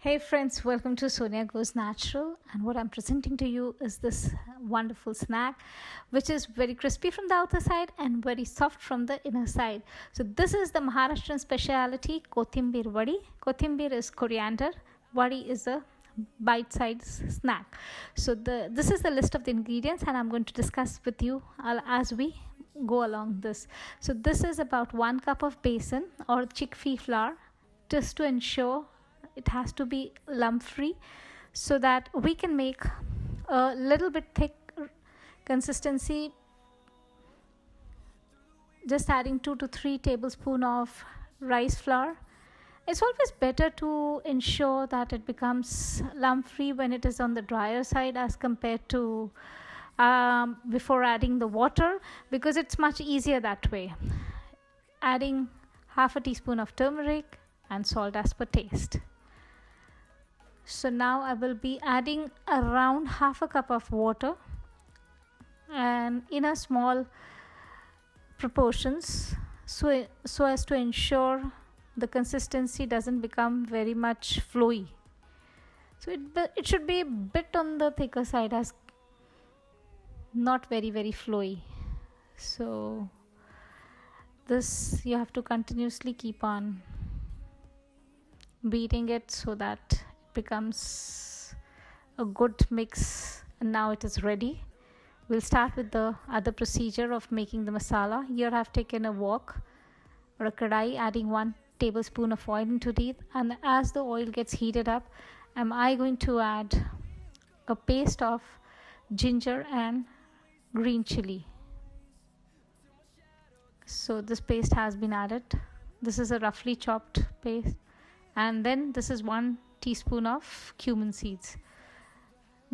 Hey friends, welcome to Sonia Goes Natural. And what I'm presenting to you is this wonderful snack, which is very crispy from the outer side and very soft from the inner side. So, this is the Maharashtrian speciality Kothimbir Vadi. Kothimbir is coriander, Vadi is a bite-sized snack. So, this is the list of the ingredients, and I'm going to discuss with you as we go along this. So, this is about 1 cup of besan or chickpea flour, just to ensure it has to be lump free so that we can make a little bit thick consistency, just adding 2 to 3 tablespoons of rice flour. It's always better to ensure that it becomes lump free when it is on the drier side as compared to before adding the water, because it's much easier that way. Adding half a teaspoon of turmeric and salt as per taste. So now I will be adding around half a cup of water, and in a small proportions, so as to ensure the consistency doesn't become very much flowy. So it should be a bit on the thicker side, as not very flowy. So this you have to continuously keep on beating it so that becomes a good mix. And now it is ready. We'll start with the other procedure of making the masala. Here I've taken a wok or a kadai, adding 1 tablespoon of oil into it, and as the oil gets heated up, I going to add a paste of ginger and green chili. So this paste has been added. This is a roughly chopped paste, and then this is 1 teaspoon of cumin seeds.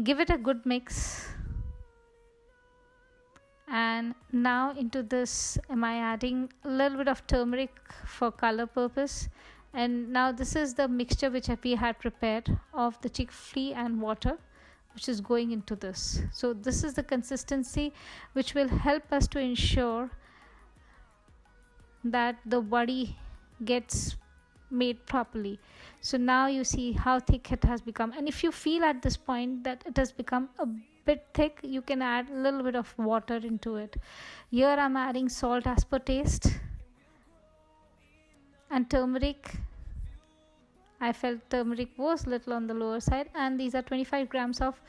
Give it a good mix. And now into this I adding a little bit of turmeric for color purpose. And now this is the mixture which we had prepared of the chickpea and water, which is going into this. So this is the consistency which will help us to ensure that the vadi gets made properly. So now you see how thick it has become, and if you feel at this point that it has become a bit thick, you can add a little bit of water into it. Here I'm adding salt as per taste and turmeric. I felt turmeric was little on the lower side, and these are 25 grams of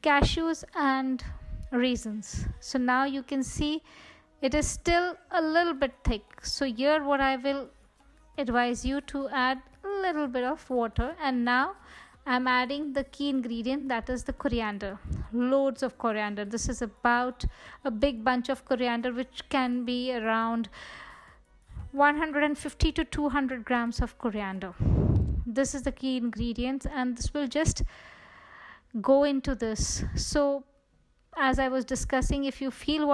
cashews and raisins. So now you can see it is still a little bit thick. So here what I will advise you to add a little bit of water. And now I'm adding the key ingredient, that is the coriander. Loads of coriander. This is about a big bunch of coriander, which can be around 150 to 200 grams of coriander. This is the key ingredient, and this will just go into this. So as I was discussing, if you feel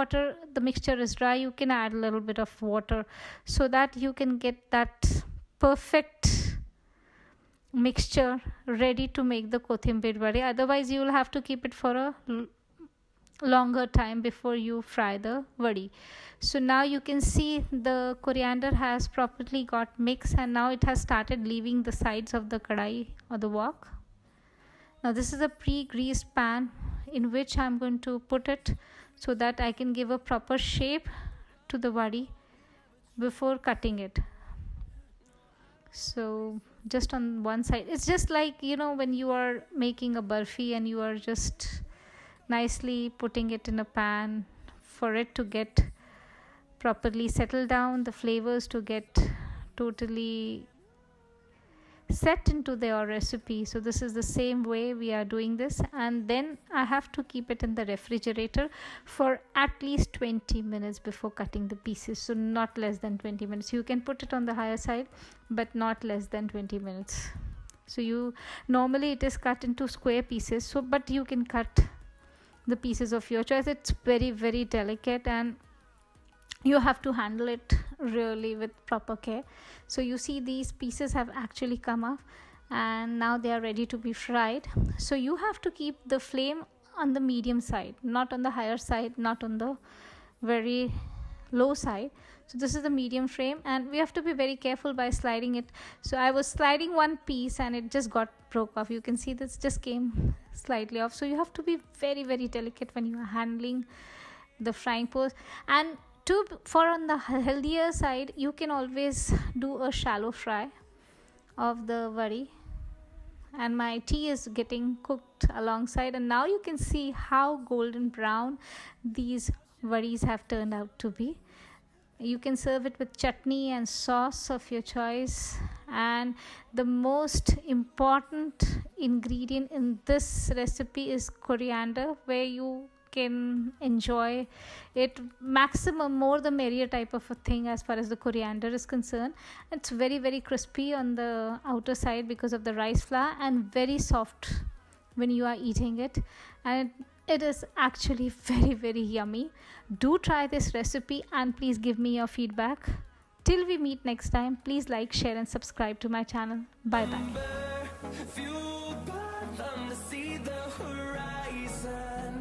the mixture is dry, you can add a little bit of water so that you can get that perfect mixture ready to make the Kothimbir vadi. Otherwise, you will have to keep it for a longer time before you fry the vadi. So now you can see the coriander has properly got mixed, and now it has started leaving the sides of the kadai or the wok. Now this is a pre-greased pan in which I'm going to put it so that I can give a proper shape to the vadi before cutting it. So just on one side, it's just like, when you are making a barfi and you are just nicely putting it in a pan for it to get properly settled down, the flavors to get totally set into their recipe. So this is the same way we are doing this, and then I have to keep it in the refrigerator for at least 20 minutes before cutting the pieces. So not less than 20 minutes. You can put it on the higher side, but not less than 20 minutes. So normally it is cut into square pieces, so but you can cut the pieces of your choice. It's very delicate, and you have to handle it really with proper care. So you see these pieces have actually come up, and now they are ready to be fried. So you have to keep the flame on the medium side, not on the higher side, not on the very low side. So this is the medium frame, and we have to be very careful by sliding it. So I was sliding one piece and it just got broke off. You can see this just came slightly off. So you have to be very, very delicate when you are handling the frying pan. And for on the healthier side, you can always do a shallow fry of the vadi. And my tea is getting cooked alongside, and now you can see how golden brown these vadis have turned out to be. You can serve it with chutney and sauce of your choice. And the most important ingredient in this recipe is coriander, where you can enjoy it maximum, more the merrier type of a thing as far as the coriander is concerned. It's very, very crispy on the outer side because of the rice flour, and very soft when you are eating it, and it is actually very, very yummy. Do try this recipe and please give me your feedback. Till we meet next time, please like, share and subscribe to my channel. Bye bye.